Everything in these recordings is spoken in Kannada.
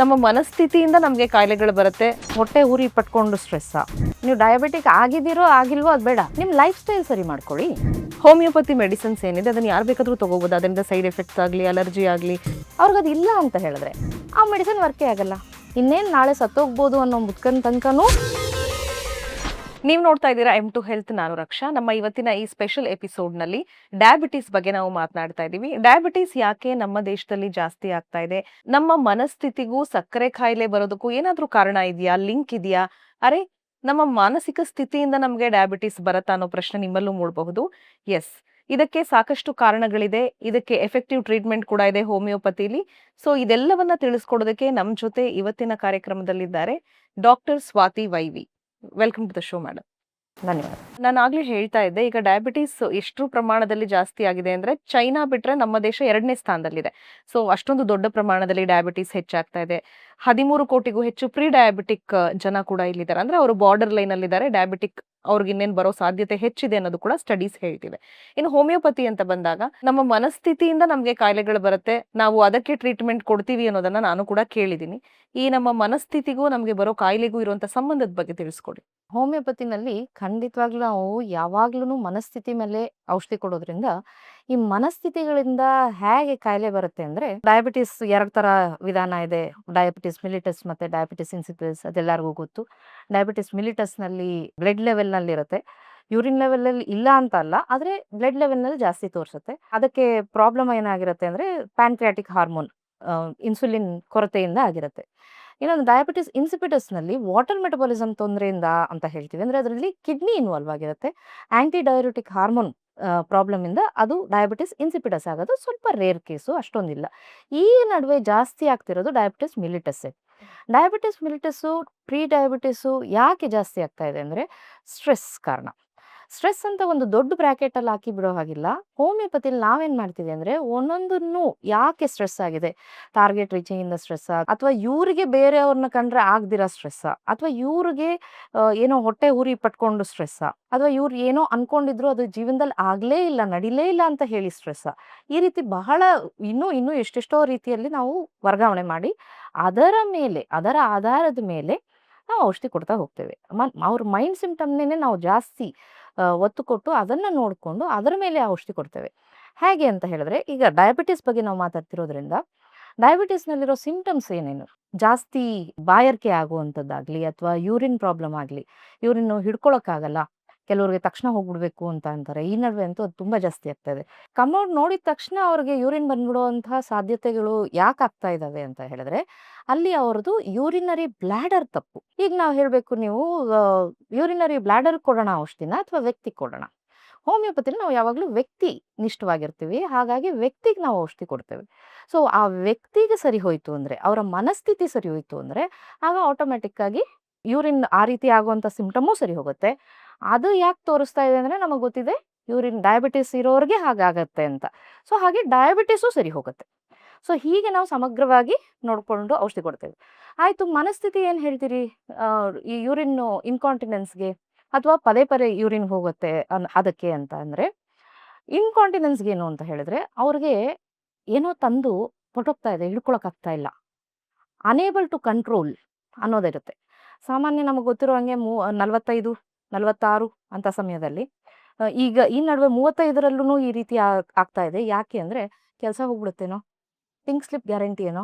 ನಮ್ಮ ಮನಸ್ಥಿತಿಯಿಂದ ನಮಗೆ ಕಾಯಿಲೆಗಳು ಬರುತ್ತೆ. ಹೊಟ್ಟೆ ಉರಿ ಪಟ್ಕೊಂಡು ಸ್ಟ್ರೆಸ್ಸಾ, ನೀವು ಡಯಾಬಿಟಿಕ್ ಆಗಿದ್ದೀರೋ ಆಗಿಲ್ವೋ ಅದು ಬೇಡ, ನಿಮ್ಮ ಲೈಫ್ ಸ್ಟೈಲ್ ಸರಿ ಮಾಡ್ಕೊಳ್ಳಿ. ಹೋಮಿಯೋಪತಿ ಮೆಡಿಸಿನ್ಸ್ ಏನಿದೆ ಅದನ್ನು ಯಾರು ಬೇಕಾದರೂ ತಗೋಬೋದು. ಅದರಿಂದ ಸೈಡ್ ಎಫೆಕ್ಟ್ಸ್ ಆಗಲಿ, ಅಲರ್ಜಿ ಆಗಲಿ, ಅವ್ರಿಗದು ಇಲ್ಲ ಅಂತ ಹೇಳಿದ್ರೆ ಆ ಮೆಡಿಸಿನ್ ವರ್ಕೇ ಆಗಲ್ಲ. ಇನ್ನೇನು ನಾಳೆ ಸತ್ತೋಗ್ಬೋದು ಅನ್ನೋ ಮುದ್ಕನ್ ತನಕನೂ. ನೀವು ನೋಡ್ತಾ ಇದ್ದೀರಾ M2 ಹೆಲ್ತ್. ನಾನು ರಕ್ಷಾ. ನಮ್ಮ ಇವತ್ತಿನ ಈ ಸ್ಪೆಷಲ್ ಎಪಿಸೋಡ್ನಲ್ಲಿ ಡಯಾಬಿಟಿಸ್ ಬಗ್ಗೆ ನಾವು ಮಾತನಾಡ್ತಾ ಇದ್ದೀವಿ. ಡಯಾಬಿಟಿಸ್ ಯಾಕೆ ನಮ್ಮ ದೇಶದಲ್ಲಿ ಜಾಸ್ತಿ ಆಗ್ತಾ ಇದೆ, ನಮ್ಮ ಮನಸ್ಥಿತಿಗೂ ಸಕ್ಕರೆ ಕಾಯಿಲೆ ಬರೋದಕ್ಕೂ ಏನಾದರೂ ಕಾರಣ ಇದೆಯಾ, ಲಿಂಕ್ ಇದೆಯಾ, ಅರೆ ನಮ್ಮ ಮಾನಸಿಕ ಸ್ಥಿತಿಯಿಂದ ನಮಗೆ ಡಯಾಬಿಟಿಸ್ ಬರುತ್ತಾ ಅನ್ನೋ ಪ್ರಶ್ನೆ ನಿಮ್ಮಲ್ಲೂ ಮೂಡಬಹುದು. ಎಸ್, ಇದಕ್ಕೆ ಸಾಕಷ್ಟು ಕಾರಣಗಳಿದೆ. ಇದಕ್ಕೆ ಎಫೆಕ್ಟಿವ್ ಟ್ರೀಟ್ಮೆಂಟ್ ಕೂಡ ಇದೆ ಹೋಮಿಯೋಪತಿಲಿ. ಸೊ ಇದೆಲ್ಲವನ್ನ ತಿಳಿಸ್ಕೊಡೋದಕ್ಕೆ ನಮ್ಮ ಜೊತೆ ಇವತ್ತಿನ ಕಾರ್ಯಕ್ರಮದಲ್ಲಿದ್ದಾರೆ doctor Swathi Y V. Welcome to the show madam. ಧನ್ಯವಾದ. ನಾನು ಆಗ್ಲೇ ಹೇಳ್ತಾ ಇದ್ದೆ, ಈಗ ಡಯಾಬಿಟಿಸ್ ಎಷ್ಟು ಪ್ರಮಾಣದಲ್ಲಿ ಜಾಸ್ತಿ ಆಗಿದೆ ಅಂದ್ರೆ ಚೈನಾ ಬಿಟ್ರೆ ನಮ್ಮ ದೇಶ 2ನೇ ಸ್ಥಾನದಲ್ಲಿದೆ. ಸೊ ಅಷ್ಟೊಂದು ದೊಡ್ಡ ಪ್ರಮಾಣದಲ್ಲಿ ಡಯಾಬಿಟಿಸ್ ಹೆಚ್ಚಾಗ್ತಾ ಇದೆ. 13 ಕೋಟಿಗೂ ಹೆಚ್ಚು ಪ್ರೀ ಡಯಾಬಿಟಿಕ್ ಜನ ಕೂಡ ಇಲ್ಲಿದ್ದಾರೆ. ಅಂದ್ರೆ ಅವರು ಬಾರ್ಡರ್ ಲೈನ್ ಅಲ್ಲಿ ಇದ್ದಾರೆ. ಡಯಾಬಿಟಿಕ್ ಅವ್ರಿಗೆ ಇನ್ನೇನು ಬರೋ ಸಾಧ್ಯತೆ ಹೆಚ್ಚಿದೆ ಅನ್ನೋದು ಕೂಡ ಸ್ಟಡೀಸ್ ಹೇಳ್ತಿವೆ. ಇನ್ನು ಹೋಮಿಯೋಪತಿ ಅಂತ ಬಂದಾಗ ನಮ್ಮ ಮನಸ್ಥಿತಿಯಿಂದ ನಮಗೆ ಕಾಯಿಲೆಗಳು ಬರುತ್ತೆ, ನಾವು ಅದಕ್ಕೆ ಟ್ರೀಟ್ಮೆಂಟ್ ಕೊಡ್ತೀವಿ ಅನ್ನೋದನ್ನ ನಾನು ಕೂಡ ಕೇಳಿದ್ದೀನಿ. ಈ ನಮ್ಮ ಮನಸ್ಥಿತಿಗೂ ನಮಗೆ ಬರೋ ಕಾಯಿಲೆಗೂ ಇರುವಂತ ಸಂಬಂಧದ ಬಗ್ಗೆ ತಿಳಿಸ್ಕೊಡಿ. ಹೋಮಿಯೋಪತಿನಲ್ಲಿ ಖಂಡಿತವಾಗ್ಲೂ ನಾವು ಯಾವಾಗ್ಲೂ ಮನಸ್ಥಿತಿ ಮೇಲೆ ಔಷಧಿ ಕೊಡೋದ್ರಿಂದ ಈ ಮನಸ್ಥಿತಿಗಳಿಂದ ಹೇಗೆ ಕಾಯಿಲೆ ಬರುತ್ತೆ ಅಂದ್ರೆ, ಡಯಾಬಿಟಿಸ್ 2 ತರ ವಿಧಾನ ಇದೆ. ಡಯಾಬಿಟಿಸ್ ಮಿಲಿಟಸ್ ಮತ್ತೆ ಡಯಾಬಿಟಿಸ್ ಇನ್ಸಿಪಿಡಸ್, ಅದೆಲ್ಲರಿಗೂ ಗೊತ್ತು. ಡಯಾಬಿಟಿಸ್ ಮಿಲಿಟಸ್ ನಲ್ಲಿ ಬ್ಲಡ್ ಲೆವೆಲ್ ನಲ್ಲಿ ಇರುತ್ತೆ. ಯೂರಿನ್ ಲೆವೆಲ್ ಅಲ್ಲಿ ಇಲ್ಲ ಅಂತ ಅಲ್ಲ, ಆದ್ರೆ ಬ್ಲಡ್ ಲೆವೆಲ್ ನಲ್ಲಿ ಜಾಸ್ತಿ ತೋರಿಸುತ್ತೆ. ಅದಕ್ಕೆ ಪ್ರಾಬ್ಲಮ್ ಏನಾಗಿರುತ್ತೆ ಅಂದ್ರೆ ಪ್ಯಾನ್ಕ್ರಿಯಾಟಿಕ್ ಹಾರ್ಮೋನ್, ಇನ್ಸುಲಿನ್ ಕೊರತೆಯಿಂದ ಆಗಿರುತ್ತೆ. ಇನ್ನೊಂದು ಡಯಾಬಿಟಿಸ್ ಇನ್ಸಿಪಿಟಸ್ ನಲ್ಲಿ ವಾಟರ್ ಮೆಟಬಾಲಿಸಮ್ ತೊಂದರೆಯಿಂದ ಅಂತ ಹೇಳ್ತೀವಿ. ಅಂದ್ರೆ ಅದರಲ್ಲಿ ಕಿಡ್ನಿ ಇನ್ವಾಲ್ವ್ ಆಗಿರುತ್ತೆ. ಆಂಟಿ ಡಯೂರಿಟಿಕ್ ಹಾರ್ಮೋನ್ ಪ್ರಾಬ್ಲಮ್ ಇಂದ ಅದು ಡಯಾಬಿಟಿಸ್ ಇನ್ಸಿಪಿಟಸ್ ಆಗೋದು ಸ್ವಲ್ಪ ರೇರ್ ಕೇಸು, ಅಷ್ಟೊಂದಿಲ್ಲ. ಈ ನಡುವೆ ಜಾಸ್ತಿ ಆಗ್ತಿರೋದು diabetes mellitus. Diabetes mellitus pre diabetes ಯಾಕೆ ಜಾಸ್ತಿ ಆಗ್ತಾ ಇದೆ ಅಂದ್ರೆ ಸ್ಟ್ರೆಸ್ ಕಾರಣ. ಸ್ಟ್ರೆಸ್ ಅಂತ ಒಂದು ದೊಡ್ಡ ಬ್ರಾಕೆಟ್ ಅಲ್ಲಿ ಹಾಕಿ ಬಿಡೋ ಹಾಗಿಲ್ಲ. ಹೋಮಿಯೋಪತಿಲಿ ನಾವೇನ್ ಮಾಡ್ತೀವಿ ಅಂದ್ರೆ ಒಂದೊಂದನ್ನು ಯಾಕೆ ಸ್ಟ್ರೆಸ್ ಆಗಿದೆ, ಟಾರ್ಗೆಟ್ ರೀಚಿಂಗ್ ಇಂದ ಸ್ಟ್ರೆಸ್, ಅಥವಾ ಇವ್ರಿಗೆ ಬೇರೆಯವ್ರನ್ನ ಕಂಡ್ರೆ ಆಗ್ದಿರೋ ಸ್ಟ್ರೆಸ್, ಅಥವಾ ಇವ್ರಿಗೆ ಏನೋ ಹೊಟ್ಟೆ ಉರಿ ಪಟ್ಕೊಂಡು ಸ್ಟ್ರೆಸ್, ಅಥವಾ ಇವ್ರು ಏನೋ ಅನ್ಕೊಂಡಿದ್ರು ಅದು ಜೀವನದಲ್ಲಿ ಆಗ್ಲೇ ಇಲ್ಲ, ನಡಿಲೇ ಇಲ್ಲ ಅಂತ ಹೇಳಿ ಸ್ಟ್ರೆಸ್. ಈ ರೀತಿ ಬಹಳ ಇನ್ನೂ ಎಷ್ಟೆಷ್ಟೋ ರೀತಿಯಲ್ಲಿ ನಾವು ವರ್ಗಾವಣೆ ಮಾಡಿ ಅದರ ಆಧಾರದ ಮೇಲೆ ನಾವು ಔಷಧಿ ಕೊಡ್ತಾ ಹೋಗ್ತೇವೆ. ಅವ್ರ ಮೈಂಡ್ ಸಿಂಪ್ಟಮ್ನೇ ನಾವು ಜಾಸ್ತಿ ಒತ್ತು ಕೊಟ್ಟು ಅದನ್ನ ನೋಡಿಕೊಂಡು ಅದರ ಮೇಲೆ ಔಷಧಿ ಕೊಡ್ತೇವೆ. ಹೇಗೆ ಅಂತ ಹೇಳಿದ್ರೆ, ಈಗ ಡಯಾಬಿಟಿಸ್ ಬಗ್ಗೆ ನಾವು ಮಾತಾಡ್ತಿರೋದ್ರಿಂದ ಡಯಾಬಿಟಿಸ್ನಲ್ಲಿರೋ ಸಿಂಪ್ಟಮ್ಸ್ ಏನೇನು, ಜಾಸ್ತಿ ಬಾಯಾರಿಕೆ ಆಗುವಂಥದ್ದಾಗ್ಲಿ, ಅಥವಾ ಯೂರಿನ್ ಪ್ರಾಬ್ಲಮ್ ಆಗಲಿ, ಯೂರಿನ್ ಹಿಡ್ಕೊಳಕ್ಕಾಗಲ್ಲ, ಕೆಲವ್ರಿಗೆ ತಕ್ಷಣ ಹೋಗ್ಬಿಡ್ಬೇಕು ಅಂತ ಅಂತಾರೆ. ಈ ನಡುವೆ ಅಂತೂ ಅದು ತುಂಬಾ ಜಾಸ್ತಿ ಆಗ್ತಾ ಇದೆ. ಕಮೌಡ್ ನೋಡಿದ ತಕ್ಷಣ ಅವ್ರಿಗೆ ಯೂರಿನ್ ಬಂದ್ಬಿಡುವಂತಹ ಸಾಧ್ಯತೆಗಳು ಯಾಕೆ ಆಗ್ತಾ ಇದಾವೆ ಅಂತ ಹೇಳಿದ್ರೆ, ಅಲ್ಲಿ ಅವ್ರದ್ದು ಯೂರಿನರಿ ಬ್ಲಾಡರ್ ತಪ್ಪು. ಈಗ ನಾವು ಹೇಳ್ಬೇಕು, ನೀವು ಯೂರಿನರಿ ಬ್ಲಾಡರ್ ಕೊಡೋಣ ಔಷಧಿನ ಅಥವಾ ವ್ಯಕ್ತಿ ಕೊಡೋಣ? ಹೋಮಿಯೋಪತಿಲಿ ನಾವು ಯಾವಾಗಲೂ ವ್ಯಕ್ತಿ ನಿಷ್ಠವಾಗಿರ್ತೀವಿ. ಹಾಗಾಗಿ ವ್ಯಕ್ತಿಗೆ ನಾವು ಔಷಧಿ ಕೊಡ್ತೇವೆ. ಸೊ ಆ ವ್ಯಕ್ತಿಗೆ ಸರಿ ಹೋಯ್ತು ಅಂದ್ರೆ, ಅವರ ಮನಸ್ಥಿತಿ ಸರಿ ಹೋಯ್ತು ಅಂದ್ರೆ, ಆಗ ಆಟೋಮೆಟಿಕ್ ಆಗಿ ಯೂರಿನ್ ಆ ರೀತಿ ಆಗುವಂತ ಸಿಂಪ್ಟಮು ಸರಿ ಹೋಗುತ್ತೆ. ಅದು ಯಾಕೆ ತೋರಿಸ್ತಾ ಇದೆ ಅಂದ್ರೆ, ನಮಗೆ ಗೊತ್ತಿದೆ ಯೂರಿನ್ ಡಯಾಬಿಟಿಸ್ ಇರೋರಿಗೆ ಹಾಗಾಗತ್ತೆ ಅಂತ. ಸೊ ಹಾಗೆ ಡಯಾಬಿಟಿಸು ಸರಿ ಹೋಗುತ್ತೆ. ಸೊ ಹೀಗೆ ನಾವು ಸಮಗ್ರವಾಗಿ ನೋಡ್ಕೊಂಡು ಔಷಧಿ ಕೊಡ್ತೇವೆ. ಆಯ್ತು, ಮನಸ್ಥಿತಿ ಏನ್ ಹೇಳ್ತೀರಿ? ಈ ಯೂರಿನ್ ಇನ್ಕಾಂಟಿನೆನ್ಸ್ಗೆ ಅಥವಾ ಪದೇ ಪದೇ ಯೂರಿನ್ ಹೋಗುತ್ತೆ ಅದಕ್ಕೆ ಅಂತ ಅಂದ್ರೆ, ಇನ್ಕಾಂಟಿನೆನ್ಸ್ಗೆ ಏನು ಅಂತ ಹೇಳಿದ್ರೆ, ಅವ್ರಿಗೆ ಏನೋ ತಂದು ಹೊಟ್ಟೋಗ್ತಾ ಇದೆ, ಹಿಡ್ಕೊಳಕ್ ಆಗ್ತಾ ಇಲ್ಲ, ಅನೇಬಲ್ ಟು ಕಂಟ್ರೋಲ್ ಅನ್ನೋದಿರುತ್ತೆ. ಸಾಮಾನ್ಯ ನಮಗೆ ಗೊತ್ತಿರೋ ಹಂಗೆ 45, 46 ಅಂತ ಸಮಯದಲ್ಲಿ, ಈಗ ಈ ನಡುವೆ 35ರಲ್ಲೂ ಈ ರೀತಿ ಆಗ್ತಾ ಇದೆ. ಯಾಕೆ ಅಂದ್ರೆ, ಕೆಲಸ ಹೋಗ್ಬಿಡುತ್ತೇನೋ, ಪಿಂಕ್ ಸ್ಲಿಪ್ ಗ್ಯಾರಂಟಿ ಏನೋ,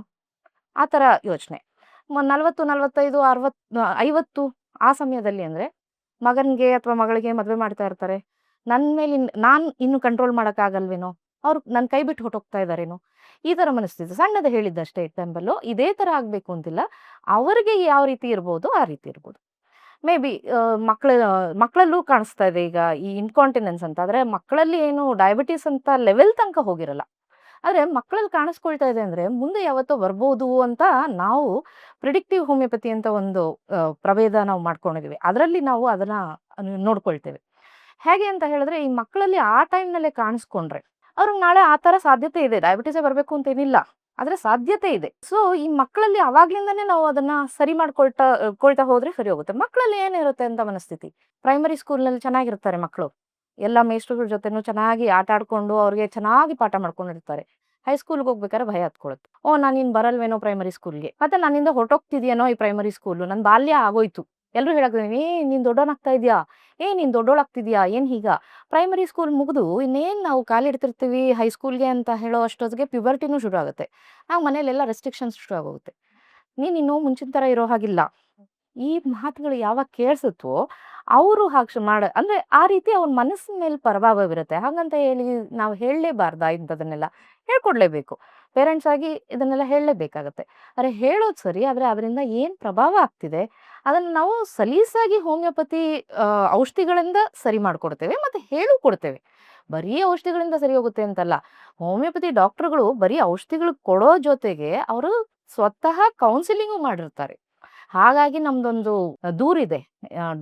ಆ ಥರ ಯೋಚನೆ. 40, 45, 60, 50 ಆ ಸಮಯದಲ್ಲಿ ಅಂದ್ರೆ ಮಗನಿಗೆ ಅಥವಾ ಮಗಳಿಗೆ ಮದುವೆ ಮಾಡ್ತಾ ಇರ್ತಾರೆ. ನನ್ನ ಮೇಲೆ ನಾನು ಇನ್ನು ಕಂಟ್ರೋಲ್ ಮಾಡೋಕ್ಕಾಗಲ್ವೇನೋ, ಅವ್ರು ನನ್ನ ಕೈ ಬಿಟ್ಟು ಹೊಟ್ಟೋಗ್ತಾ ಇದ್ದಾರೇನೋ, ಈ ಥರ ಮನಸ್ಥಿತಿ. ಸಣ್ಣದು ಹೇಳಿದ್ದಷ್ಟೇ ಎಕ್ಸಾಂಪಲ್ಲು. ಇದೇ ಥರ ಆಗಬೇಕು ಅಂತಿಲ್ಲ. ಅವರಿಗೆ ಯಾವ ರೀತಿ ಇರ್ಬೋದು ಆ ರೀತಿ ಇರ್ಬೋದು. ಮೇ ಬಿ ಮಕ್ಕಳಲ್ಲೂ ಕಾಣಿಸ್ತಾ ಇದೆ ಈಗ ಈ ಇನ್ಕಾಂಟಿನೆನ್ಸ್ ಅಂತ. ಆದರೆ ಮಕ್ಕಳಲ್ಲಿ ಏನು ಡಯಾಬಿಟಿಸ್ ಅಂತ ಲೆವೆಲ್ ತನಕ ಹೋಗಿರಲ್ಲ. ಆದರೆ ಮಕ್ಕಳಲ್ಲಿ ಕಾಣಿಸ್ಕೊಳ್ತಾ ಇದೆ ಅಂದರೆ ಮುಂದೆ ಯಾವತ್ತೋ ಬರ್ಬೋದು ಅಂತ ನಾವು ಪ್ರಿಡಿಕ್ಟಿವ್ ಹೋಮಿಯೋಪತಿ ಅಂತ ಒಂದು ಪ್ರಭೇದ ನಾವು ಮಾಡ್ಕೊಂಡಿದ್ದೀವಿ. ಅದರಲ್ಲಿ ನಾವು ಅದನ್ನ ನೋಡ್ಕೊಳ್ತೇವೆ. ಹೇಗೆ ಅಂತ ಹೇಳಿದ್ರೆ, ಈ ಮಕ್ಕಳಲ್ಲಿ ಆ ಟೈಮ್ನಲ್ಲೇ ಕಾಣಿಸ್ಕೊಂಡ್ರೆ ಅವ್ರಿಗೆ ನಾಳೆ ಆ ಥರ ಸಾಧ್ಯತೆ ಇದೆ. ಡಯಾಬಿಟಿಸೇ ಬರಬೇಕು ಅಂತ ಏನಿಲ್ಲ, ಆದರೆ ಸಾಧ್ಯತೆ ಇದೆ. ಸೊ ಈ ಮಕ್ಕಳಲ್ಲಿ ಅವಾಗ್ಲಿಂದನೇ ನಾವು ಅದನ್ನ ಸರಿ ಕೊಳ್ತಾ ಹೋದ್ರೆ ಸರಿ ಹೋಗುತ್ತೆ. ಮಕ್ಕಳಲ್ಲಿ ಏನಿರುತ್ತೆ ಅಂತ ಮನಸ್ಥಿತಿ, ಪ್ರೈಮರಿ ಸ್ಕೂಲ್ನಲ್ಲಿ ಚೆನ್ನಾಗಿರ್ತಾರೆ ಮಕ್ಕಳು, ಎಲ್ಲ ಮೇಷ್ಟ್ರುಗಳ ಜೊತೆನೂ ಚೆನ್ನಾಗಿ ಆಟ ಆಡ್ಕೊಂಡು ಅವ್ರಿಗೆ ಚೆನ್ನಾಗಿ ಪಾಠ ಮಾಡ್ಕೊಂಡಿರ್ತಾರೆ. ಹೈಸ್ಕೂಲ್ಗೆ ಹೋಗ್ಬೇಕಾದ್ರೆ ಭಯ ಹತ್ಕೊಳುತ್ತೆ. ಓ ನಾನಿನ್ ಬರಲ್ವೇನೋ ಪ್ರೈಮರಿ ಸ್ಕೂಲ್ಗೆ, ಮತ್ತೆ ನನ್ನಿಂದ ಹೊರಟೋಗ್ತಿದ್ಯೇನೋ ಈ ಪ್ರೈಮರಿ ಸ್ಕೂಲು, ನನ್ನ ಬಾಲ್ಯ ಆಗೋಯ್ತು. ಎಲ್ಲರೂ ಹೇಳೋದು, ಏ ನೀನ್ ದೊಡ್ಡವನಾಗ್ತಾ ಇದ್ಯಾ, ಏ ನೀನ್ ದೊಡ್ಡೋಳಾಗ್ತಿದ್ಯಾ, ಏನ್ ಹೀಗ. ಪ್ರೈಮರಿ ಸ್ಕೂಲ್ ಮುಗಿದು ಇನ್ನೇನ್ ನಾವು ಕಾಲಿಡ್ತಿರ್ತೀವಿ ಹೈಸ್ಕೂಲ್ಗೆ ಅಂತ ಹೇಳೋ ಅಷ್ಟೊತ್ತಿಗೆ ಪ್ಯುಬರ್ಟಿನೂ ಶುರು ಆಗುತ್ತೆ. ಆಗ ಮನೇಲೆಲ್ಲ ರೆಸ್ಟ್ರಿಕ್ಷನ್ಸ್ ಶುರು ಆಗೋಗುತ್ತೆ. ನೀನಿನ್ನು ಮುಂಚಿನ ಥರ ಇರೋ ಹಾಗಿಲ್ಲ. ಈ ಮಾತುಗಳು ಯಾವಾಗ ಕೇಳಿಸುತ್ತೋ ಅವರು ಹಾಗೆ ಅಂದ್ರೆ ಆ ರೀತಿ ಅವ್ರ ಮನಸ್ಸಿನ ಮೇಲೆ ಪ್ರಭಾವ ಬೀರುತ್ತೆ. ಹಾಗಂತ ಹೇಳಿ ನಾವು ಹೇಳಲೇಬಾರ್ದಾ ಇಂಥದನ್ನೆಲ್ಲ? ಹೇಳ್ಕೊಡ್ಲೇಬೇಕು. ಪೇರೆಂಟ್ಸ್ ಆಗಿ ಇದನ್ನೆಲ್ಲ ಹೇಳಲೇಬೇಕಾಗತ್ತೆ. ಆದ್ರೆ ಹೇಳೋದು ಸರಿ, ಆದ್ರೆ ಅದರಿಂದ ಏನು ಪ್ರಭಾವ ಆಗ್ತಿದೆ ಅದನ್ನ ನಾವು ಸಲೀಸಾಗಿ ಹೋಮಿಯೋಪತಿ ಔಷಧಿಗಳಿಂದ ಸರಿ ಮಾಡ್ಕೊಡ್ತೇವೆ ಮತ್ತೆ ಹೇಳು ಕೊಡ್ತೇವೆ. ಬರೀ ಔಷಧಿಗಳಿಂದ ಸರಿ ಹೋಗುತ್ತೆ ಅಂತಲ್ಲ. ಹೋಮಿಯೋಪತಿ ಡಾಕ್ಟರ್ಗಳು ಬರೀ ಔಷಧಿಗಳು ಕೊಡೋ ಜೊತೆಗೆ ಅವರು ಸ್ವತಃ ಕೌನ್ಸಿಲಿಂಗು ಮಾಡಿರ್ತಾರೆ. ಹಾಗಾಗಿ ನಮ್ದೊಂದು ದೂರಿದೆ.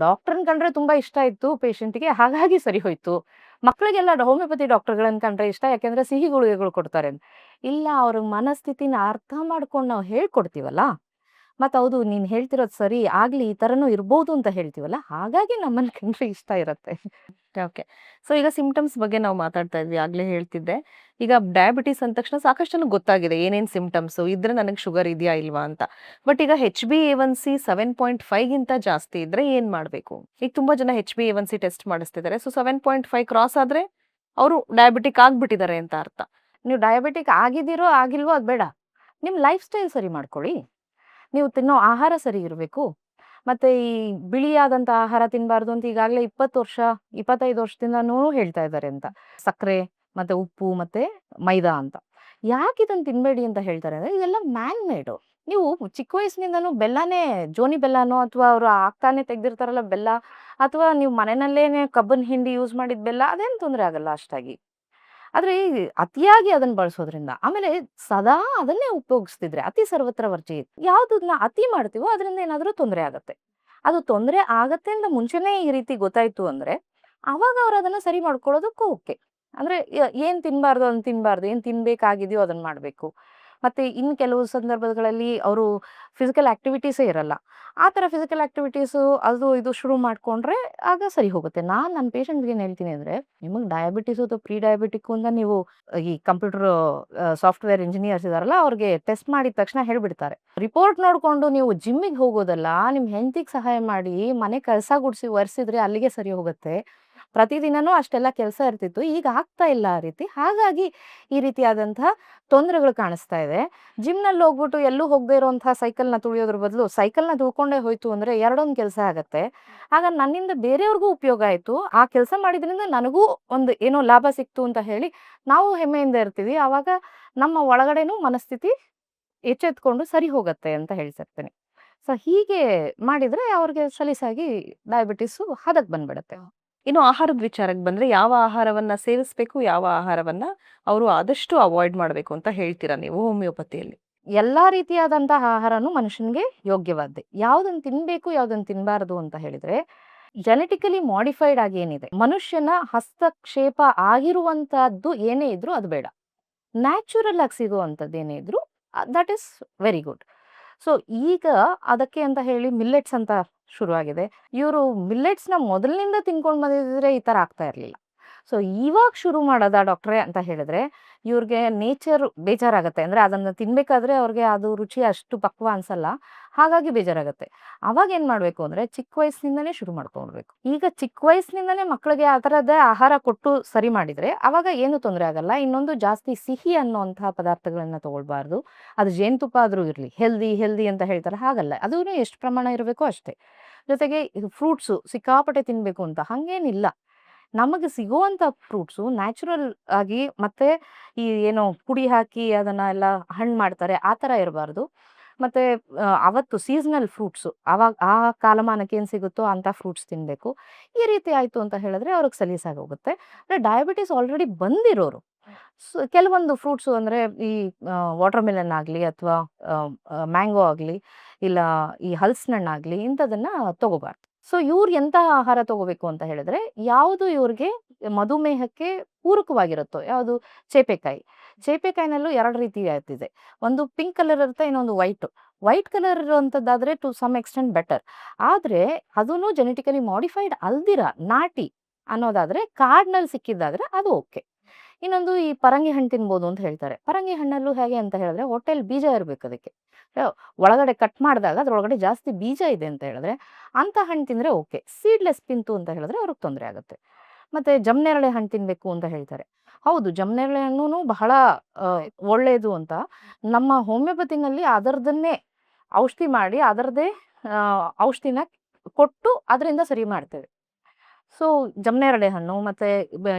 ಡಾಕ್ಟರ್‌ನ ಕಂಡ್ರೆ ತುಂಬಾ ಇಷ್ಟ ಇತ್ತು ಪೇಷಂಟ್‌ಗೆ, ಹಾಗಾಗಿ ಸರಿ ಹೋಯ್ತು. ಮಕ್ಳಿಗೆಲ್ಲ ಹೋಮಿಯೋಪತಿ ಡಾಕ್ಟರ್‌ಗಳನ್ನ ಕಂಡ್ರೆ ಇಷ್ಟ, ಯಾಕೆಂದ್ರೆ ಸಿಹಿ ಗುಳಿಗೆಗಳು ಕೊಡ್ತಾರೆ ಅಂತ. ಇಲ್ಲ, ಅವ್ರ ಮನಸ್ಥಿತಿನ ಅರ್ಥ ಮಾಡ್ಕೊಂಡು ನಾವು ಹೇಳ್ಕೊಡ್ತೀವಲ್ಲ, ಮತ್ತ್ ಹೌದು ನೀನ್ ಹೇಳ್ತಿರೋದು ಸರಿ, ಆಗ್ಲಿ ಈ ಥರನೂ ಇರ್ಬೋದು ಅಂತ ಹೇಳ್ತೀವಲ್ಲ, ಹಾಗಾಗಿ ನಮ್ಮನ್ನ ಕಂಡ್ರೆ ಇಷ್ಟ ಇರತ್ತೆ. ಓಕೆ. ಸೊ ಈಗ ಸಿಂಪ್ಟಮ್ಸ್ ಬಗ್ಗೆ ನಾವು ಮಾತಾಡ್ತಾ ಇದ್ವಿ. ಆಗ್ಲೇ ಹೇಳ್ತಿದ್ದೆ. ಈಗ ಡಯಾಬಿಟಿಸ್ ಅಂದ ತಕ್ಷಣ ಸಾಕಷ್ಟು ಜನಕ್ಕೆ ಗೊತ್ತಾಗಿದೆ ಏನೇನ್ ಸಿಂಪ್ಟಮ್ಸು, ಇದ್ರೆ ನನಗೆ ಶುಗರ್ ಇದೆಯಾ ಇಲ್ವಾ ಅಂತ. ಬಟ್ ಈಗ HbA1c 7.5 ಗಿಂತ ಜಾಸ್ತಿ ಇದ್ರೆ ಏನ್ ಮಾಡ್ಬೇಕು? ಈಗ ತುಂಬಾ ಜನ HbA1c ಟೆಸ್ಟ್ ಮಾಡಿಸ್ತಿದ್ದಾರೆ. ಸೊ 7.5 ಕ್ರಾಸ್ ಆದ್ರೆ ಅವರು ಡಯಾಬಿಟಿಕ್ ಆಗ್ಬಿಟ್ಟಿದ್ದಾರೆ ಅಂತ ಅರ್ಥ. ನೀವು ಡಯಾಬಿಟಿಕ್ ಆಗಿದ್ದೀರೋ ಆಗಿಲ್ವೋ ಅದು ಬೇಡ. ನಿಮ್ ಲೈಫ್ ಸ್ಟೈಲ್ ಸರಿ ಮಾಡ್ಕೊಳ್ಳಿ. ನೀವು ತಿನ್ನೋ ಆಹಾರ ಸರಿ ಇರಬೇಕು. ಮತ್ತೆ ಈ ಬಿಳಿಯಾದಂತ ಆಹಾರ ತಿನ್ನಬಾರ್ದು ಅಂತ ಈಗಾಗಲೇ 20 ವರ್ಷ, 25 ವರ್ಷದಿಂದನೂ ಹೇಳ್ತಾ ಇದ್ದಾರೆ ಅಂತ. ಸಕ್ಕರೆ ಮತ್ತೆ ಉಪ್ಪು ಮತ್ತೆ ಮೈದಾ ಅಂತ. ಯಾಕೆ ಇದನ್ನ ತಿನ್ಬೇಡಿ ಅಂತ ಹೇಳ್ತಾರೆ ಅಂದ್ರೆ ಇದೆಲ್ಲ ಮ್ಯಾನ್ ಮೇಡು. ನೀವು ಚಿಕ್ಕ ವಯಸ್ಸಿನಿಂದನೂ ಬೆಲ್ಲನೇ, ಜೋನಿ ಬೆಲ್ಲನೋ ಅಥವಾ ಅವರು ಆಗ್ತಾನೆ ತೆಗ್ದಿರ್ತಾರಲ್ಲ ಬೆಲ್ಲ, ಅಥವಾ ನೀವು ಮನೆಯಲ್ಲೇನೆ ಕಬ್ಬನ್ ಹಿಂಡಿ ಯೂಸ್ ಮಾಡಿದ ಬೆಲ್ಲ, ಅದೇನು ತೊಂದರೆ ಆಗಲ್ಲ ಅಷ್ಟಾಗಿ. ಆದ್ರೆ ಈ ಅತಿಯಾಗಿ ಅದನ್ನ ಬಳಸೋದ್ರಿಂದ, ಆಮೇಲೆ ಸದಾ ಅದನ್ನೇ ಉಪಯೋಗಿಸ್ತಿದ್ರೆ ಅತಿ ಸರ್ವತ್ರ ವರ್ಜಯೇತ್. ಯಾವ್ದನ್ನ ಅತಿ ಮಾಡ್ತೀವೋ ಅದರಿಂದ ಏನಾದ್ರೂ ತೊಂದರೆ ಆಗತ್ತೆ. ಅದು ತೊಂದರೆ ಆಗತ್ತೆ ಅಂತ ಮುಂಚೆನೇ ಈ ರೀತಿ ಗೊತ್ತಾಯ್ತು ಅಂದ್ರೆ ಅವಾಗ ಅವ್ರು ಅದನ್ನ ಸರಿ ಮಾಡ್ಕೊಳ್ಳೋದಕ್ಕೂ ಓಕೆ. ಅಂದ್ರೆ ಏನ್ ತಿನ್ಬಾರ್ದು ಅದನ್ನ ತಿನ್ಬಾರ್ದು, ಏನ್ ತಿನ್ಬೇಕಾಗಿದೆಯೋ ಅದನ್ನ ಮಾಡ್ಬೇಕು. ಮತ್ತೆ ಇನ್ ಕೆಲವು ಸಂದರ್ಭಗಳಲ್ಲಿ ಅವರು ಫಿಸಿಕಲ್ ಆಕ್ಟಿವಿಟೀಸೇ ಇರಲ್ಲ. ಆ ತರ ಫಿಸಿಕಲ್ ಆಕ್ಟಿವಿಟೀಸು ಅದು ಇದು ಶುರು ಮಾಡ್ಕೊಂಡ್ರೆ ಆಗ ಸರಿ ಹೋಗುತ್ತೆ. ನಾನ್ ನನ್ನ ಪೇಷಂಟ್‌ಗೆ ಏನ್ ಹೇಳ್ತೀನಿ ಅಂದ್ರೆ, ನಿಮಗೆ ಡಯಾಬಿಟಿಸ್ ಅಥವಾ ಪ್ರೀ ಡಯಾಬಿಟಿಕ್ ಅಂತ ನೀವು ಈ ಕಂಪ್ಯೂಟರ್ ಸಾಫ್ಟ್‌ವೇರ್ ಇಂಜಿನಿಯರ್ಸ್ ಇದಾರಲ್ಲ, ಅವ್ರಿಗೆ ಟೆಸ್ಟ್ ಮಾಡಿದ ತಕ್ಷಣ ಹೇಳ್ಬಿಡ್ತಾರೆ. ರಿಪೋರ್ಟ್ ನೋಡ್ಕೊಂಡು ನೀವು ಜಿಮ್ಮಿಗೆ ಹೋಗೋದಲ್ಲ, ನಿಮ್ ಹೆಂಡತಿಗೆ ಸಹಾಯ ಮಾಡಿ ಮನೆ ಕಸ ಗುಡಿಸಿ ಒರೆಸಿದ್ರೆ ಅಲ್ಲಿಗೆ ಸರಿ ಹೋಗುತ್ತೆ. ಪ್ರತಿದಿನನೂ ಅಷ್ಟೆಲ್ಲ ಕೆಲಸ ಇರ್ತಿತ್ತು. ಈಗ ಆಗ್ತಾ ಇಲ್ಲ ಆ ರೀತಿ. ಹಾಗಾಗಿ ಈ ರೀತಿಯಾದಂತಹ ತೊಂದರೆಗಳು ಕಾಣಿಸ್ತಾ ಇದೆ. ಜಿಮ್‌ನಲ್ಲಿ ಹೋಗ್ಬಿಟ್ಟು ಎಲ್ಲೂ ಹೋಗದೆ ಇರುವಂತಹ ಸೈಕಲ್‌ನ ತುಳಿಯೋದ್ರ ಬದಲು ಸೈಕಲ್‌ನ ತುಳ್ಕೊಂಡೇ ಹೋಯ್ತು ಅಂದ್ರೆ ಎರಡೊಂದು ಕೆಲಸ ಆಗತ್ತೆ. ಆಗ ನನ್ನಿಂದ ಬೇರೆಯವ್ರಿಗೂ ಉಪಯೋಗ ಆಯ್ತು. ಆ ಕೆಲಸ ಮಾಡಿದ್ರಿಂದ ನನಗೂ ಒಂದು ಏನೋ ಲಾಭ ಸಿಕ್ತು ಅಂತ ಹೇಳಿ ನಾವು ಹೆಮ್ಮೆಯಿಂದ ಇರ್ತೀವಿ. ಆವಾಗ ನಮ್ಮ ಒಳಗಡೆನೂ ಮನಸ್ಥಿತಿ ಎಚ್ಚೆತ್ಕೊಂಡು ಸರಿ ಹೋಗುತ್ತೆ ಅಂತ ಹೇಳ್ತಿರ್ತೀನಿ. ಸೊ ಹೀಗೆ ಮಾಡಿದ್ರೆ ಅವ್ರಿಗೆ ಸಲೀಸಾಗಿ ಡಯಾಬಿಟಿಸು ಹದಕ್ ಬಂದ್ಬಿಡುತ್ತೆ. ಇನ್ನು ಆಹಾರದ ವಿಚಾರಕ್ಕೆ ಬಂದ್ರೆ ಯಾವ ಆಹಾರವನ್ನ ಸೇವಿಸಬೇಕು, ಯಾವ ಆಹಾರವನ್ನ ಅವರು ಆದಷ್ಟು ಅವಾಯ್ಡ್ ಮಾಡಬೇಕು ಅಂತ ಹೇಳ್ತೀರಾ ನೀವು ಹೋಮಿಯೋಪತಿಯಲ್ಲಿ? ಎಲ್ಲಾ ರೀತಿಯಾದಂತಹ ಆಹಾರನೂ ಮನುಷ್ಯನಿಗೆ ಯೋಗ್ಯವಾದ್ದೇ. ಯಾವ್ದನ್ನ ತಿನ್ಬೇಕು, ಯಾವ್ದನ್ನ ತಿನ್ಬಾರ್ದು ಅಂತ ಹೇಳಿದ್ರೆ, ಜೆನೆಟಿಕಲಿ ಮಾಡಿಫೈಡ್ ಆಗಿ ಏನಿದೆ, ಮನುಷ್ಯನ ಹಸ್ತಕ್ಷೇಪ ಆಗಿರುವಂತಹದ್ದು ಏನೇ ಇದ್ರೂ ಅದು ಬೇಡ. ನ್ಯಾಚುರಲ್ ಆಗಿ ಸಿಗುವಂಥದ್ದು ಏನೇ ಇದ್ರೂ that is very good. So ಈಗ ಅದಕ್ಕೆ ಅಂತ ಹೇಳಿ ಮಿಲ್ಲೆಟ್ಸ್ ಅಂತ ಶುರುವಾಗಿದೆ. ಇವರು ಮಿಲ್ಲೆಟ್ಸ್‌ನ ಮೊದಲಿನಿಂದ ತಿನ್ಕೊಂಡು ಬಂದಿದ್ರೆ ಈ ತರ ಆಗ್ತಾ ಇರ್ಲಿಲ್ಲ. ಸೊ ಇವಾಗ ಶುರು ಮಾಡೋದಾ ಡಾಕ್ಟ್ರೇ ಅಂತ ಹೇಳಿದ್ರೆ, ಇವ್ರಿಗೆ ನೇಚರ್ ಬೇಜಾರಾಗತ್ತೆ. ಅಂದ್ರೆ ಅದನ್ನ ತಿನ್ಬೇಕಾದ್ರೆ ಅವ್ರಿಗೆ ಅದು ರುಚಿ ಅಷ್ಟು ಪಕ್ವ ಅನ್ಸಲ್ಲ. ಹಾಗಾಗಿ ಬೇಜಾರಾಗತ್ತೆ. ಅವಾಗ ಏನ್ ಮಾಡ್ಬೇಕು ಅಂದ್ರೆ ಚಿಕ್ಕ ವಯಸ್ಸಿನಿಂದನೇ ಶುರು ಮಾಡ್ಕೊಂಡ್ಬಿಡ್ಬೇಕು. ಈಗ ಚಿಕ್ಕ ವಯಸ್ಸಿನಿಂದನೇ ಮಕ್ಕಳಿಗೆ ಆ ಥರದ್ದೇ ಆಹಾರ ಕೊಟ್ಟು ಸರಿ ಮಾಡಿದ್ರೆ ಅವಾಗ ಏನು ತೊಂದರೆ ಆಗಲ್ಲ. ಇನ್ನೊಂದು, ಜಾಸ್ತಿ ಸಿಹಿ ಅನ್ನುವಂತಹ ಪದಾರ್ಥಗಳನ್ನ ತಗೊಳ್ಬಾರ್ದು. ಅದು ಜೇನುತುಪ್ಪ ಆದ್ರೂ ಇರ್ಲಿ. ಹೆಲ್ದಿ ಹೆಲ್ದಿ ಅಂತ ಹೇಳ್ತಾರೆ, ಹಾಗಲ್ಲ. ಅದೂನು ಎಷ್ಟು ಪ್ರಮಾಣ ಇರಬೇಕೋ ಅಷ್ಟೇ. ಜೊತೆಗೆ ಇದು ಫ್ರೂಟ್ಸು ಸಿಕ್ಕಾಪಟ್ಟೆ ತಿನ್ಬೇಕು ಅಂತ ಹಂಗೇನಿಲ್ಲ. ನಮಗೆ ಸಿಗುವಂತ ಫ್ರೂಟ್ಸು ನ್ಯಾಚುರಲ್ ಆಗಿ, ಮತ್ತೆ ಈ ಏನೋ ಪುಡಿ ಹಾಕಿ ಅದನ್ನ ಎಲ್ಲ ಹಣ್ಣು ಮಾಡ್ತಾರೆ ಆ ಥರ ಇರಬಾರ್ದು. ಮತ್ತೆ ಅವತ್ತು ಸೀಸನಲ್ ಫ್ರೂಟ್ಸು ಅವಾಗ ಆ ಕಾಲಮಾನಕ್ಕೆ ಏನು ಸಿಗುತ್ತೋ ಅಂತ ಫ್ರೂಟ್ಸ್ ತಿನ್ಬೇಕು. ಈ ರೀತಿ ಆಯ್ತು ಅಂತ ಹೇಳಿದ್ರೆ ಅವ್ರಿಗೆ ಸಲೀಸಾಗಿ ಹೋಗುತ್ತೆ. ಅಂದ್ರೆ ಡಯಾಬಿಟಿಸ್ ಆಲ್ರೆಡಿ ಬಂದಿರೋರು ಕೆಲವೊಂದು ಫ್ರೂಟ್ಸು ಅಂದ್ರೆ ಈ ವಾಟರ್ ಮೆಲನ್ ಆಗಲಿ ಅಥವಾ ಮ್ಯಾಂಗೋ ಆಗಲಿ, ಇಲ್ಲ ಈ ಹಲಸಿನಣ್ಣಾಗ್ಲಿ, ಇಂಥದನ್ನ ತಗೋಬಾರ್ದು. ಸೊ ಇವ್ರು ಎಂಥ ಆಹಾರ ತಗೋಬೇಕು ಅಂತ ಹೇಳಿದ್ರೆ, ಯಾವುದು ಇವ್ರಿಗೆ ಮಧುಮೇಹಕ್ಕೆ ಪೂರಕವಾಗಿರುತ್ತೋ, ಯಾವುದು ಚೇಪೆಕಾಯಿ. ಚೇಪೆಕಾಯಿನಲ್ಲೂ 2 ರೀತಿ ಇದೆ. ಒಂದು ಪಿಂಕ್ ಕಲರ್ ಇರುತ್ತೆ, ಇನ್ನೊಂದು ವೈಟ್. ವೈಟ್ ಕಲರ್ ಇರುವಂಥದ್ದಾದ್ರೆ ಟು ಸಮ್ ಎಕ್ಸ್ಟೆಂಟ್ ಬೆಟರ್. ಆದ್ರೆ ಅದೂನು ಜೆನೆಟಿಕಲಿ ಮಾಡಿಫೈಡ್ ಅಲ್ದಿರ ನಾಟಿ ಅನ್ನೋದಾದ್ರೆ, ಕಾಡ್ನಲ್ಲಿ ಸಿಕ್ಕಿದ್ದಾದ್ರೆ ಅದು ಓಕೆ. ಇನ್ನೊಂದು ಈ ಪರಂಗಿ ಹಣ್ಣು ತಿನ್ಬೋದು ಅಂತ ಹೇಳ್ತಾರೆ. ಪರಂಗಿ ಹಣ್ಣಲ್ಲೂ ಹೇಗೆ ಅಂತ ಹೇಳಿದ್ರೆ ಹೊಟ್ಟೆಯಲ್ಲಿ ಬೀಜ ಇರ್ಬೇಕು ಅದಕ್ಕೆ. ಒಳಗಡೆ ಕಟ್ ಮಾಡಿದಾಗ ಅದ್ರೊಳಗಡೆ ಜಾಸ್ತಿ ಬೀಜ ಇದೆ ಅಂತ ಹೇಳಿದ್ರೆ ಅಂತ ಹಣ್ಣು ತಿಂದ್ರೆ ಓಕೆ. ಸೀಡ್ಲೆಸ್ ತಿಂತು ಅಂತ ಹೇಳಿದ್ರೆ ಅವ್ರಿಗೆ ತೊಂದರೆ ಆಗುತ್ತೆ. ಮತ್ತೆ ಜಮ್ನೇರಳೆ ಹಣ್ಣು ತಿನ್ಬೇಕು ಅಂತ ಹೇಳ್ತಾರೆ. ಹೌದು, ಜಮ್ನೇರಳೆ ಹಣ್ಣುನು ಬಹಳ ಒಳ್ಳೇದು ಅಂತ ನಮ್ಮ ಹೋಮಿಯೋಪತಿನಲ್ಲಿ ಅದರದನ್ನೇ ಔಷಧಿ ಮಾಡಿ ಅದರದ್ದೇ ಔಷಧಿನ ಕೊಟ್ಟು ಅದರಿಂದ ಸರಿ ಮಾಡ್ತೇವೆ. ಸೊ ಜಮ್ನೇರಳೆ ಹಣ್ಣು ಮತ್ತೆ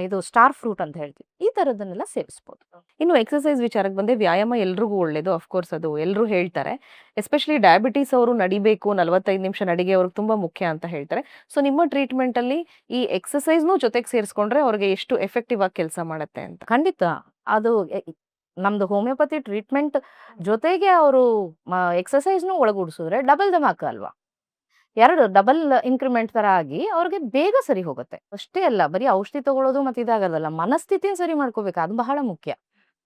ಇದು ಸ್ಟಾರ್ ಫ್ರೂಟ್ ಅಂತ ಹೇಳ್ತೀವಿ. ಈ ತರದನ್ನೆಲ್ಲ ಸೇವಿಸ್ಬೋದು. ಇನ್ನು ಎಕ್ಸರ್ಸೈಸ್ ವಿಚಾರಕ್ಕೆ ಬಂದ್ರೆ ವ್ಯಾಯಾಮ ಎಲ್ರಿಗೂ ಒಳ್ಳೇದು. ಅಫ್ಕೋರ್ಸ್ ಅದು ಎಲ್ಲರೂ ಹೇಳ್ತಾರೆ. ಎಸ್ಪೆಷಲಿ ಡಯಾಬಿಟೀಸ್ ಅವರು ನಡಿಬೇಕು 45 ನಿಮಿಷ ನಡಿಗೆ ಅವ್ರಿಗೆ ತುಂಬಾ ಮುಖ್ಯ ಅಂತ ಹೇಳ್ತಾರೆ. ಸೊ ನಿಮ್ಮ ಟ್ರೀಟ್ಮೆಂಟ್ ಅಲ್ಲಿ ಈ ಎಕ್ಸರ್ಸೈಸ್‌ನೂ ಜೊತೆಗೆ ಸೇರಿಸ್ಕೊಂಡ್ರೆ ಅವ್ರಿಗೆ ಎಷ್ಟು ಎಫೆಕ್ಟಿವ್ ಆಗಿ ಕೆಲಸ ಮಾಡುತ್ತೆ ಅಂತ? ಖಂಡಿತ ಅದು ನಮ್ದು ಹೋಮಿಯೋಪತಿ ಟ್ರೀಟ್ಮೆಂಟ್ ಜೊತೆಗೆ ಅವರು ಎಕ್ಸರ್ಸೈಸ್ನು ಒಳಗೂಡಿಸಿದ್ರೆ ಡಬಲ್ ಧಮಾಕ ಅಲ್ವಾ. 2 ಡಬಲ್ ಇನ್ಕ್ರಿಮೆಂಟ್ ತರ ಆಗಿ ಅವ್ರಿಗೆ ಬೇಗ ಸರಿ ಹೋಗುತ್ತೆ. ಅಷ್ಟೇ ಅಲ್ಲ, ಬರೀ ಔಷಧಿ ತಗೊಳ್ಳೋದು ಮತ್ತೆ ಇದಾಗದಲ್ಲ, ಮನಸ್ಥಿತಿನ ಸರಿ ಮಾಡ್ಕೋಬೇಕು. ಅದು ಬಹಳ ಮುಖ್ಯ.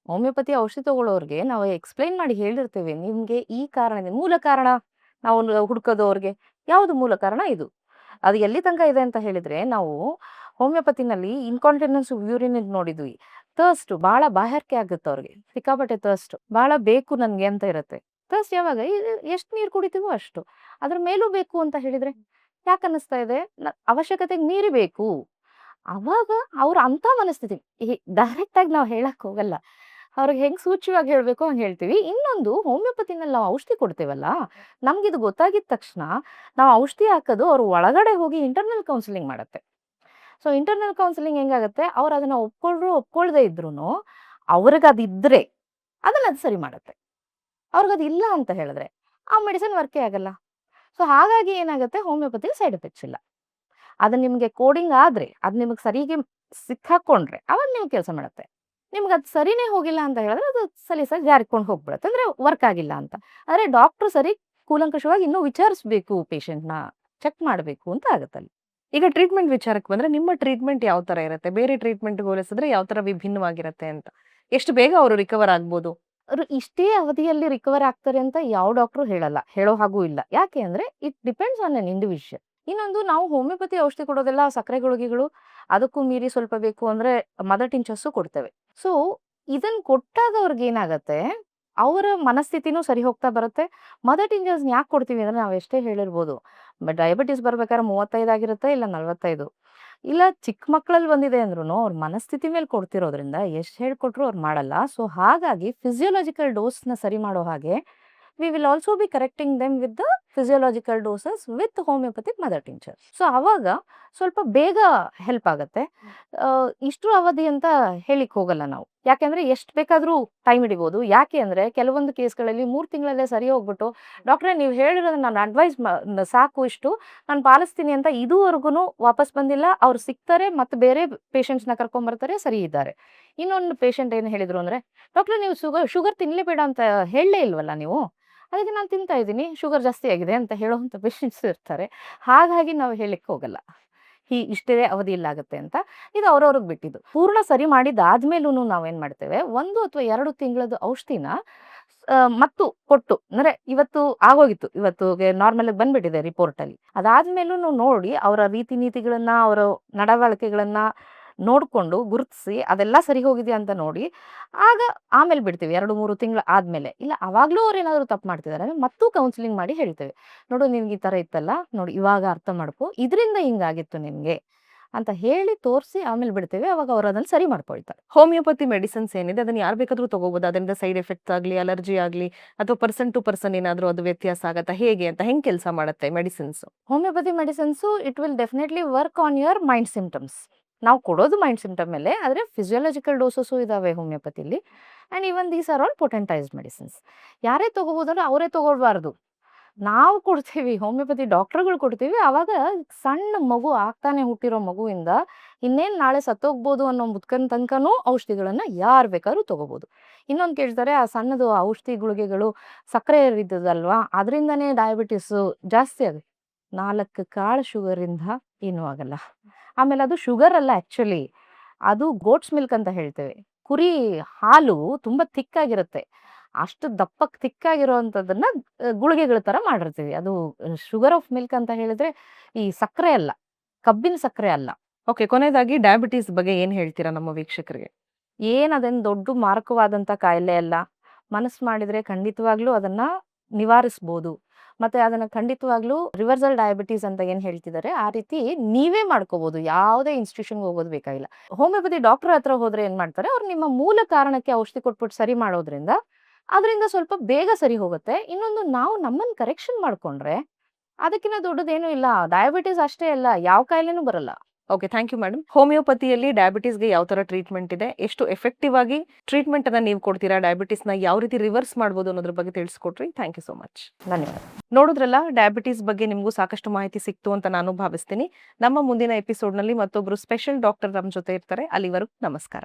ಹೋಮಿಯೋಪತಿ ಔಷಧಿ ತಗೊಳ್ಳೋರ್ಗೆ ನಾವು ಎಕ್ಸ್‌ಪ್ಲೈನ್ ಮಾಡಿ ಹೇಳಿರ್ತೇವೆ. ನಿಮ್ಗೆ ಈ ಕಾರಣದಿಂದ ಮೂಲ ಕಾರಣ ನಾವು ಹುಡುಕೋದು ಅವ್ರಿಗೆ. ಯಾವುದು ಮೂಲ ಕಾರಣ? ಇದು. ಅದು ಎಲ್ಲಿ ತನಕ ಇದೆ ಅಂತ ಹೇಳಿದ್ರೆ ನಾವು ಹೋಮಿಯೋಪತಿನಲ್ಲಿ ಇನ್ಕಾಂಟಿನೆನ್ಸ್ ಯೂರಿನ್ ನೋಡಿದ್ವಿ. ಥರ್ಸ್ಟ್ ಬಹಳ ಬಾಯಾರಿಕೆ ಆಗುತ್ತೆ ಅವ್ರಿಗೆ. ಸಿಕ್ಕಾಪಟ್ಟೆ ಥರ್ಸ್ಟ್. ಬಹಳ ಬೇಕು ನನ್ಗೆ ಅಂತ ಇರುತ್ತೆ. ಥರ್ಸ್ಟ್ ಯಾವಾಗ? ಎಷ್ಟು ನೀರು ಕುಡಿತೀವೋ ಅಷ್ಟು. ಅದ್ರ ಮೇಲೂ ಬೇಕು ಅಂತ ಹೇಳಿದ್ರೆ ಯಾಕೆ ಅನ್ನಿಸ್ತಾ ಇದೆ? ಅವಶ್ಯಕತೆಗೆ ಮೀರಿ ಬೇಕು. ಅವಾಗ ಅವ್ರ ಅಂತ ಮನಸ್ಥಿತಿ ಡೈರೆಕ್ಟ್ ಆಗಿ ನಾವು ಹೇಳಕ್ ಹೋಗಲ್ಲ. ಅವ್ರಿಗೆ ಹೆಂಗ್ ಸೂಚ್ಯವಾಗಿ ಹೇಳ್ಬೇಕು ಹಂಗೆ ಹೇಳ್ತೀವಿ. ಇನ್ನೊಂದು ಹೋಮಿಯೋಪತಿನಲ್ಲಿ ನಾವು ಔಷಧಿ ಕೊಡ್ತೇವಲ್ಲ, ನಮ್ಗಿದು ಗೊತ್ತಾಗಿದ ತಕ್ಷಣ ನಾವು ಔಷಧಿ ಹಾಕೋದು ಅವ್ರ ಒಳಗಡೆ ಹೋಗಿ ಇಂಟರ್ನಲ್ ಕೌನ್ಸಿಲಿಂಗ್ ಮಾಡತ್ತೆ. ಸೊ ಇಂಟರ್ನಲ್ ಕೌನ್ಸಿಲಿಂಗ್ ಹೆಂಗಾಗತ್ತೆ? ಅವ್ರು ಅದನ್ನ ಒಪ್ಕೊಂಡ್ರು ಒಪ್ಕೊಳ್ದೇ ಇದ್ರೂನು ಅವ್ರಿಗೆ ಅದಿದ್ರೆ ಅದನ್ನ ಅದು ಸರಿ ಮಾಡತ್ತೆ. ಅವ್ರಿಗದು ಇಲ್ಲ ಅಂತ ಹೇಳಿದ್ರೆ ಆ ಮೆಡಿಸಿನ್ ವರ್ಕೇ ಆಗಲ್ಲ. ಸೊ ಹಾಗಾಗಿ ಏನಾಗುತ್ತೆ, ಹೋಮಿಯೋಪತಿಗೆ ಸೈಡ್ ಎಫೆಕ್ಟ್ಸ್ ಇಲ್ಲ. ಅದು ನಿಮ್ಗೆ ಕೋಡಿಂಗ್ ಆದ್ರೆ, ಅದು ನಿಮಗೆ ಸರಿಗೆ ಸಿಕ್ಕಾಕೊಂಡ್ರೆ ಅವಾಗ ನೀವು ಕೆಲಸ ಮಾಡುತ್ತೆ. ನಿಮ್ಗೆ ಅದು ಸರಿನೇ ಹೋಗಿಲ್ಲ ಅಂತ ಹೇಳಿದ್ರೆ ಅದು ಸಲೀಸಾಗಿ ಜಾರಿಕೊಂಡು ಹೋಗ್ಬಿಡುತ್ತೆ. ಅಂದ್ರೆ ವರ್ಕ್ ಆಗಿಲ್ಲ ಅಂತ. ಆದ್ರೆ ಡಾಕ್ಟ್ರು ಸರಿ ಕೂಲಂಕಷವಾಗಿ ಇನ್ನೂ ವಿಚಾರಿಸ್ಬೇಕು, ಪೇಷಂಟ್‌ನ ಚೆಕ್ ಮಾಡಬೇಕು ಅಂತ ಆಗುತ್ತಲ್ಲಿ. ಈಗ ಟ್ರೀಟ್ಮೆಂಟ್ ವಿಚಾರಕ್ಕೆ ಬಂದ್ರೆ ನಿಮ್ಮ ಟ್ರೀಟ್ಮೆಂಟ್ ಯಾವ ತರ ಇರುತ್ತೆ? ಬೇರೆ ಟ್ರೀಟ್ಮೆಂಟ್‌ಗೆ ಹೋಲಿಸಿದ್ರೆ ಯಾವ ತರ ವಿಭಿನ್ನವಾಗಿರುತ್ತೆ ಅಂತ? ಎಷ್ಟು ಬೇಗ ಅವರು ರಿಕವರ್ ಆಗ್ಬೋದು? ಅವ್ರು ಇಷ್ಟೇ ಅವಧಿಯಲ್ಲಿ ರಿಕವರ್ ಆಗ್ತಾರೆ ಅಂತ ಯಾವ ಡಾಕ್ಟ್ರು ಹೇಳಲ್ಲ. ಹೇಳೋ ಹಾಗೂ ಇಲ್ಲ. ಯಾಕೆ ಅಂದ್ರೆ it depends on an individual. ಇನ್ನೊಂದು, ನಾವು ಹೋಮಿಯೋಪತಿ ಔಷಧಿ ಕೊಡೋದೆಲ್ಲ ಸಕ್ಕರೆ ಗುಳಿಗೆಗಳು, ಅದಕ್ಕೂ ಮೀರಿ ಸ್ವಲ್ಪ ಬೇಕು ಅಂದ್ರೆ ಮದರ್ ಟಿಂಚರ್ಸು ಕೊಡ್ತೇವೆ. ಸೊ ಇದನ್ನ ಕೊಟ್ಟಾಗ ಅವ್ರಿಗೆ ಏನಾಗತ್ತೆ, ಅವರ ಮನಸ್ಥಿತಿನೂ ಸರಿ ಹೋಗ್ತಾ ಬರುತ್ತೆ. ಮದರ್ ಟಿಂಚರ್ಸ್ ಯಾಕೆ ಕೊಡ್ತೀವಿ ಅಂದ್ರೆ ನಾವು ಎಷ್ಟೇ ಹೇಳಿರ್ಬೋದು, ಡಯಾಬಿಟಿಸ್ ಬರ್ಬೇಕಾದ್ರೆ 35 ಆಗಿರುತ್ತೆ, ಇಲ್ಲ 45, ಇಲ್ಲ ಚಿಕ್ಕ ಮಕ್ಕಳಲ್ಲಿ ಬಂದಿದೆ ಅಂದ್ರೂನು ಅವ್ರ ಮನಸ್ಥಿತಿ ಮೇಲೆ ಕೊಡ್ತಿರೋದ್ರಿಂದ ಎಷ್ಟು ಹೇಳ್ಕೊಟ್ರು ಅವ್ರು ಮಾಡಲ್ಲ. ಸೊ ಹಾಗಾಗಿ ಫಿಸಿಯೋಲಾಜಿಕಲ್ ಡೋಸ್‌ನ ಸರಿ ಮಾಡೋ ಹಾಗೆ we will also be correcting them with the physiological doses with homeopathic mother tincture. So ಅವಾಗ ಸ್ವಲ್ಪ ಬೇಗ ಹೆಲ್ಪ್ ಆಗತ್ತೆ. ಇಷ್ಟು ಅವಧಿ ಅಂತ ಹೇಳಿಕ್ ಹೋಗಲ್ಲ ನಾವು. ಯಾಕೆಂದ್ರೆ ಎಷ್ಟು ಬೇಕಾದ್ರೂ ಟೈಮ್ ಹಿಡಿಬೋದು. ಯಾಕೆ ಅಂದ್ರೆ ಕೆಲವೊಂದು ಕೇಸ್ಗಳಲ್ಲಿ 3 ತಿಂಗಳಲ್ಲೇ ಸರಿ ಹೋಗ್ಬಿಟ್ಟು, ಡಾಕ್ಟ್ರೇ ನೀವು ಹೇಳಿರೋದು ನಾನು ಅಡ್ವೈಸ್ ಸಾಕು, ಇಷ್ಟು ನಾನು ಪಾಲಿಸ್ತೀನಿ ಅಂತ ಇದುವರೆಗೂ ವಾಪಸ್ ಬಂದಿಲ್ಲ. ಅವ್ರು ಸಿಗ್ತಾರೆ ಮತ್ತೆ ಬೇರೆ ಪೇಷಂಟ್ಸ್‌ನ ಕರ್ಕೊಂಡ್ಬರ್ತಾರೆ, ಸರಿ ಇದ್ದಾರೆ. ಇನ್ನೊಂದು ಪೇಷಂಟ್ ಏನು ಹೇಳಿದ್ರು ಅಂದ್ರೆ, ಡಾಕ್ಟ್ರೇ ನೀವು ಶುಗರ್ ತಿನ್ಲೇಬೇಡ ಅಂತ ಹೇಳಲೇ ಇಲ್ವಲ್ಲ ನೀವು. ಅದಕ್ಕೆ ನಾನು ತಿಂತಾ ಇದ್ದೀನಿ, ಶುಗರ್ ಜಾಸ್ತಿ ಆಗಿದೆ ಅಂತ ಹೇಳುವಂಥ ಪೇಷಂಟ್ಸ್ ಇರ್ತಾರೆ. ಹಾಗಾಗಿ ನಾವು ಹೇಳಿಕ್ಕೆ ಹೋಗಲ್ಲ ಇಷ್ಟೇ ಅವಧಿಯಲ್ಲಾಗುತ್ತೆ ಅಂತ. ಇದು ಅವ್ರವ್ರಿಗೆ ಬಿಟ್ಟಿದ್ದು. ಪೂರ್ಣ ಸರಿ ಮಾಡಿದ್ದಾದ್ಮೇಲೂನು ನಾವೇನ್ ಮಾಡ್ತೇವೆ, 1 ಅಥವಾ 2 ತಿಂಗಳದ್ದು ಔಷಧಿನ ಮತ್ತು ಕೊಟ್ಟು, ಅಂದ್ರೆ ಇವತ್ತು ಆಗೋಗಿತ್ತು, ಇವತ್ತುಗೆ ನಾರ್ಮಲ್ ಆಗಿ ಬಂದ್ಬಿಟ್ಟಿದೆ ರಿಪೋರ್ಟ್ ಅಲ್ಲಿ. ಅದಾದ್ಮೇಲೂನು ನೋಡಿ ಅವರ ರೀತಿ ನೀತಿಗಳನ್ನ, ಅವರ ನಡವಳಿಕೆಗಳನ್ನ ನೋಡ್ಕೊಂಡು ಗುರುತಿಸಿ ಅದೆಲ್ಲ ಸರಿ ಹೋಗಿದ್ಯಾ ಅಂತ ನೋಡಿ ಆಗ ಆಮೇಲೆ ಬಿಡ್ತೀವಿ. 2-3 ತಿಂಗಳು ಆದ್ಮೇಲೆ. ಇಲ್ಲ ಅವಾಗ್ಲೂ ಅವ್ರು ಏನಾದ್ರು ತಪ್ಪು ಮಾಡ್ತಿದಾರೆ ಅಂದ್ರೆ ಮತ್ತೂ ಕೌನ್ಸಿಲಿಂಗ್ ಮಾಡಿ ಹೇಳ್ತೇವೆ. ನೋಡು ನಿನ್ಗೆ ಈ ತರ ಇತ್ತಲ್ಲ, ನೋಡಿ ಇವಾಗ ಅರ್ಥ ಮಾಡ್ಕೊ, ಇದರಿಂದ ಹಿಂಗಾಗಿತ್ತು ನಿನ್ಗೆ ಅಂತ ಹೇಳಿ ತೋರಿಸಿ ಆಮೇಲೆ ಬಿಡ್ತೇವೆ. ಅವಾಗ ಅವ್ರು ಅದನ್ನ ಸರಿ ಮಾಡ್ಕೊಳ್ತಾರೆ. ಹೋಮಿಯೋಪತಿ ಮೆಡಿಸಿನ್ಸ್ ಏನಿದೆ ಅದನ್ನ ಯಾರು ಬೇಕಾದ್ರೂ ತಗೋಬಹುದು? ಅದರಿಂದ ಸೈಡ್ ಎಫೆಕ್ಟ್ಸ್ ಆಗ್ಲಿ, ಅಲರ್ಜಿ ಆಗ್ಲಿ, ಅಥವಾ ಪರ್ಸನ್ ಟು ಪರ್ಸನ್ ಏನಾದ್ರೂ ಅದು ವ್ಯತ್ಯಾಸ ಆಗತ್ತಾ? ಹೇಗೆ ಅಂತ, ಹೆಂಗ್ ಕೆಲಸ ಮಾಡುತ್ತೆ medicines? Homeopathy medicines it will definitely work on your mind symptoms. ನಾವು ಕೊಡೋದು ಮೈಂಡ್ ಸಿಂಪ್ಟಮ್ ಮೇಲೆ, ಆದರೆ ಫಿಸಿಯೋಲಾಜಿಕಲ್ ಡೋಸಸ್ಸು ಇದಾವೆ ಹೋಮಿಯೋಪತಿಲಿ. And even these are all potentised medicines. ಯಾರೇ ತಗೋಬೋದಂದ್ರೆ ಅವರೇ ತಗೊಳ್ಬಾರ್ದು. ನಾವು ಕೊಡ್ತೀವಿ, ಹೋಮಿಯೋಪತಿ ಡಾಕ್ಟರ್ಗಳು ಕೊಡ್ತೀವಿ. ಆವಾಗ ಸಣ್ಣ ಮಗು, ಆಗ್ತಾನೆ ಹುಟ್ಟಿರೋ ಮಗುವಿಂದ ಇನ್ನೇನು ನಾಳೆ ಸತ್ತೋಗ್ಬೋದು ಅನ್ನೋ ಮುದ್ಕನ್ ತನಕನೂ ಔಷಧಿಗಳನ್ನ ಯಾರು ಬೇಕಾದ್ರೂ ತಗೋಬೋದು. ಇನ್ನೊಂದು ಕೇಳ್ತಾರೆ, ಆ ಸಣ್ಣದು ಔಷಧಿ ಗುಳಿಗೆಗಳು ಸಕ್ಕರೆ ಇದ್ದದಲ್ವಾ, ಅದರಿಂದನೇ ಡಯಾಬಿಟಿಸು ಜಾಸ್ತಿ ಆಗುತ್ತೆ. 4 ಕಾಳು ಶುಗರಿಂದ ಏನೂ ಆಗಲ್ಲ. ಆಮೇಲೆ ಅದು ಶುಗರ್ ಅಲ್ಲ, ಆಕ್ಚುಲಿ ಅದು ಗೋಟ್ಸ್ ಮಿಲ್ಕ್ ಅಂತ ಹೇಳ್ತೇವೆ. ಕುರಿ ಹಾಲು ತುಂಬಾ ಥಿಕ್ಕಾಗಿರುತ್ತೆ. ಅಷ್ಟು ದಪ್ಪಕ್ಕೆ ಥಿಕ್ಕಾಗಿರೋವಂಥದ್ದನ್ನ ಗುಳಿಗೆಗಳ ತರ ಮಾಡಿರ್ತೀವಿ. ಅದು ಶುಗರ್ ಆಫ್ ಮಿಲ್ಕ್ ಅಂತ ಹೇಳಿದ್ರೆ ಈ ಸಕ್ಕರೆ ಅಲ್ಲ, ಕಬ್ಬಿನ ಸಕ್ಕರೆ ಅಲ್ಲ. ಓಕೆ, ಕೊನೆಯದಾಗಿ ಡಯಾಬಿಟೀಸ್ ಬಗ್ಗೆ ಏನ್ ಹೇಳ್ತೀರಾ ನಮ್ಮ ವೀಕ್ಷಕರಿಗೆ? ಅದೇನು ದೊಡ್ಡ ಮಾರಕವಾದಂಥ ಕಾಯಿಲೆ ಅಲ್ಲ. ಮನಸ್ಸು ಮಾಡಿದ್ರೆ ಖಂಡಿತವಾಗ್ಲೂ ಅದನ್ನ ನಿವಾರಿಸ್ಬೋದು. ಮತ್ತೆ ಅದನ್ನ ಖಂಡಿತವಾಗ್ಲೂ ರಿವರ್ಸಲ್ ಡಯಾಬಿಟೀಸ್ ಅಂತ ಏನ್ ಹೇಳ್ತಿದ್ದಾರೆ, ಆ ರೀತಿ ನೀವೇ ಮಾಡ್ಕೋಬಹುದು. ಯಾವುದೇ ಇನ್ಸ್ಟಿಟ್ಯೂಷನ್‌ಗೆ ಹೋಗೋದು ಬೇಕಾಗಿಲ್ಲ. ಹೋಮಿಯೋಪತಿ ಡಾಕ್ಟರ್ ಹತ್ರ ಹೋದ್ರೆ ಏನ್ ಮಾಡ್ತಾರೆ, ಅವ್ರು ನಿಮ್ಮ ಮೂಲ ಕಾರಣಕ್ಕೆ ಔಷಧಿ ಕೊಟ್ಬಿಟ್ಟು ಸರಿ ಮಾಡೋದ್ರಿಂದ, ಅದರಿಂದ ಸ್ವಲ್ಪ ಬೇಗ ಸರಿ ಹೋಗುತ್ತೆ. ಇನ್ನೊಂದು, ನಾವು ನಮ್ಮನ್ನ ಕರೆಕ್ಷನ್ ಮಾಡ್ಕೊಂಡ್ರೆ ಅದಕ್ಕಿಂತ ದೊಡ್ಡದೇನೂ ಇಲ್ಲ. ಡಯಾಬಿಟೀಸ್ ಅಷ್ಟೇ ಅಲ್ಲ, ಯಾವ ಕಾಯಿಲೆನೂ ಬರಲ್ಲ. Okay, thank you madam. ಹೋಮಿಯೋಪತಿಯಲ್ಲಿ ಡಯಾಬಿಟೀಸ್‌ಗೆ ಯಾವ ತರ ಟ್ರೀಟ್ಮೆಂಟ್ ಇದೆ, ಎಷ್ಟು ಎಫೆಕ್ಟಿವ್ ಆಗಿ ಟ್ರೀಟ್ಮೆಂಟ್ ಅನ್ನ ನೀವು ಕೊಡ್ತೀರಾ, ಡಯಾಬಿಟೀಸ್‌ನ ಯಾವ ರೀತಿ ರಿವರ್ಸ್ ಮಾಡ್ಬೋದು ಅನ್ನೋದ್ರ ಬಗ್ಗೆ ತಿಳಿಸ್ಕೊಟ್ರಿ. Thank you so much. ಧನ್ಯವಾದ. ನೋಡಿದ್ರಲ್ಲ, ಡಯಾಬಿಟೀಸ್ ಬಗ್ಗೆ ನಿಮಗೂ ಸಾಕಷ್ಟು ಮಾಹಿತಿ ಸಿಕ್ತು ಅಂತ ನಾನು ಭಾವಿಸ್ತೀನಿ. ನಮ್ಮ ಮುಂದಿನ ಎಪಿಸೋಡ್‌ನಲ್ಲಿ ಮತ್ತೊಬ್ರು ಸ್ಪೆಷಲ್ ಡಾಕ್ಟರ್ ನಮ್ಮ ಜೊತೆ ಇರ್ತಾರೆ. ಅಲ್ಲಿವರೆಗೂ ನಮಸ್ಕಾರ.